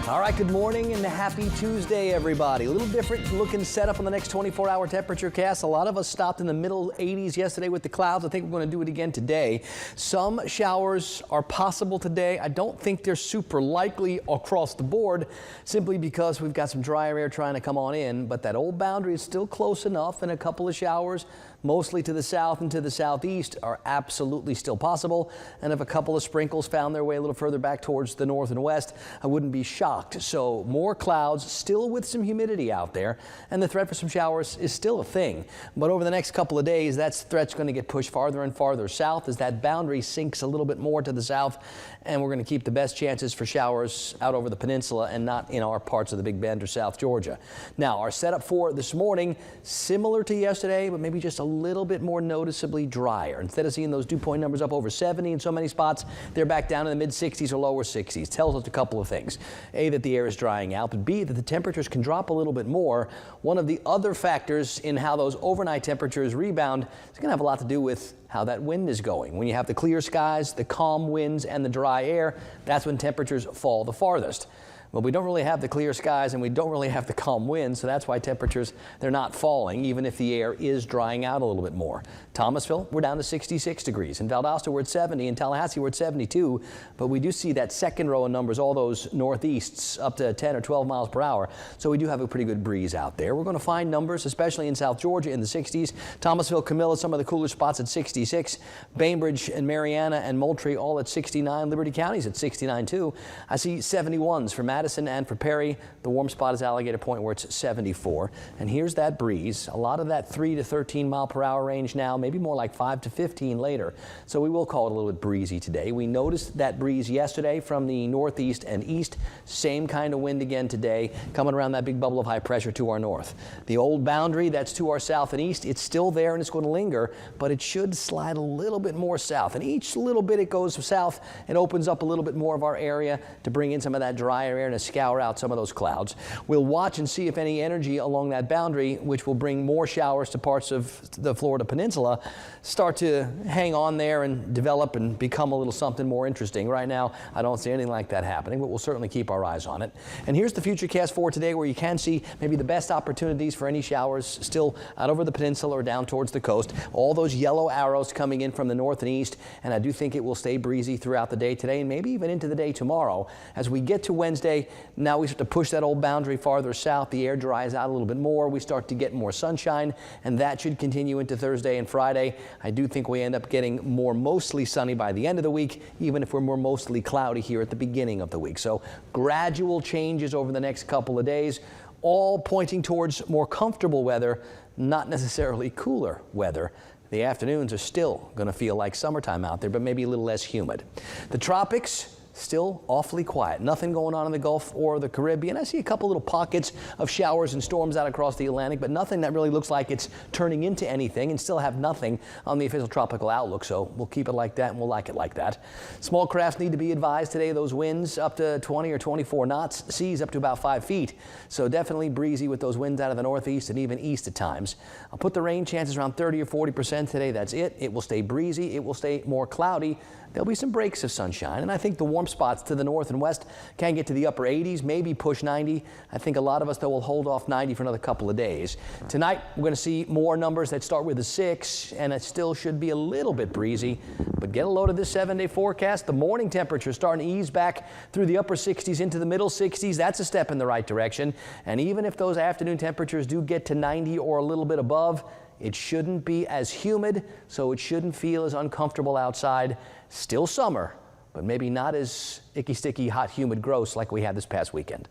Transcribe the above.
All right, good morning and happy Tuesday, everybody. A little different looking setup on the next 24-hour temperature cast. A lot of us stopped in the middle 80s yesterday with the clouds. I think we're going to do it again today. Some showers are possible today. I don't think they're super likely across the board simply because we've got some drier air trying to come on in, but that old boundary is still close enough, and a couple of showers mostly to the south and to the southeast are absolutely still possible. And if a couple of sprinkles found their way a little further back towards the north and west, I wouldn't be shocked. So more clouds, still with some humidity out there, and the threat for some showers is still a thing. But over the next couple of days, that threat's going to get pushed farther and farther south as that boundary sinks a little bit more to the south, and we're going to keep the best chances for showers out over the peninsula and not in our parts of the Big Bend or South Georgia. Now, our setup for this morning, similar to yesterday, but maybe just a little bit more noticeably drier. Instead of seeing those dew point numbers up over 70 in so many spots, they're back down in the mid 60s or lower 60s. Tells us a couple of things. A, that the air is drying out, but B, that the temperatures can drop a little bit more. One of the other factors in how those overnight temperatures rebound is going to have a lot to do with how that wind is going. When you have the clear skies, the calm winds, and the dry air, that's when temperatures fall the farthest. Well, we don't really have the clear skies and we don't really have the calm winds, so that's why temperatures, they're not falling, even if the air is drying out a little bit more. Thomasville, we're down to 66 degrees. In Valdosta, we're at 70. In Tallahassee, we're at 72. But we do see that second row of numbers, all those northeasts up to 10 or 12 miles per hour. So we do have a pretty good breeze out there. We're going to find numbers, especially in South Georgia, in the 60s. Thomasville, Camilla, some of the cooler spots at 66. Bainbridge and Mariana and Moultrie all at 69. Liberty County's at 69 too. I see 71s for Madison and for Perry. The warm spot is Alligator Point, where it's 74. And here's that breeze. A lot of that 3 to 13 mile per hour range now, maybe more like 5 to 15 later. So we will call it a little bit breezy today. We noticed that breeze yesterday from the northeast and east. Same kind of wind again today, coming around that big bubble of high pressure to our north. The old boundary that's to our south and east, it's still there and it's going to linger, but it should slide a little bit more south. And each little bit it goes south, it opens up a little bit more of our area to bring in some of that drier air and to scour out some of those clouds. We'll watch and see if any energy along that boundary, which will bring more showers to parts of the Florida peninsula, start to hang on there and develop and become a little something more interesting. Right now, I don't see anything like that happening, but we'll certainly keep our eyes on it. And here's the future cast for today, where you can see maybe the best opportunities for any showers still out over the peninsula or down towards the coast. All those yellow arrows coming in from the north and east, and I do think it will stay breezy throughout the day today and maybe even into the day tomorrow. As we get to Wednesday, now we start to push that old boundary farther south. The air dries out a little bit more. We start to get more sunshine, and that should continue into Thursday and Friday. I do think we end up getting more mostly sunny by the end of the week, even if we're more mostly cloudy here at the beginning of the week. So gradual changes over the next couple of days, all pointing towards more comfortable weather, not necessarily cooler weather. The afternoons are still going to feel like summertime out there, but maybe a little less humid. The tropics, still awfully quiet. Nothing going on in the Gulf or the Caribbean. I see a couple little pockets of showers and storms out across the Atlantic, but nothing that really looks like it's turning into anything, and still have nothing on the official tropical outlook. So we'll keep it like that, and we'll like it like that. Small crafts need to be advised today. Those winds up to 20 or 24 knots, seas up to about 5 feet. So definitely breezy with those winds out of the northeast and even east at times. I'll put the rain chances around 30 or 40% today. That's it. It will stay breezy. It will stay more cloudy. There'll be some breaks of sunshine, and I think the warm spots to the north and west can get to the upper 80s, maybe push 90. I think a lot of us, though, will hold off 90 for another couple of days. Tonight, we're going to see more numbers that start with a 6, and it still should be a little bit breezy. But get a load of this 7-day forecast. The morning temperature is starting to ease back through the upper 60s into the middle 60s. That's a step in the right direction. And even if those afternoon temperatures do get to 90 or a little bit above, it shouldn't be as humid, so it shouldn't feel as uncomfortable outside. Still summer, but maybe not as icky, sticky, hot, humid, gross like we had this past weekend.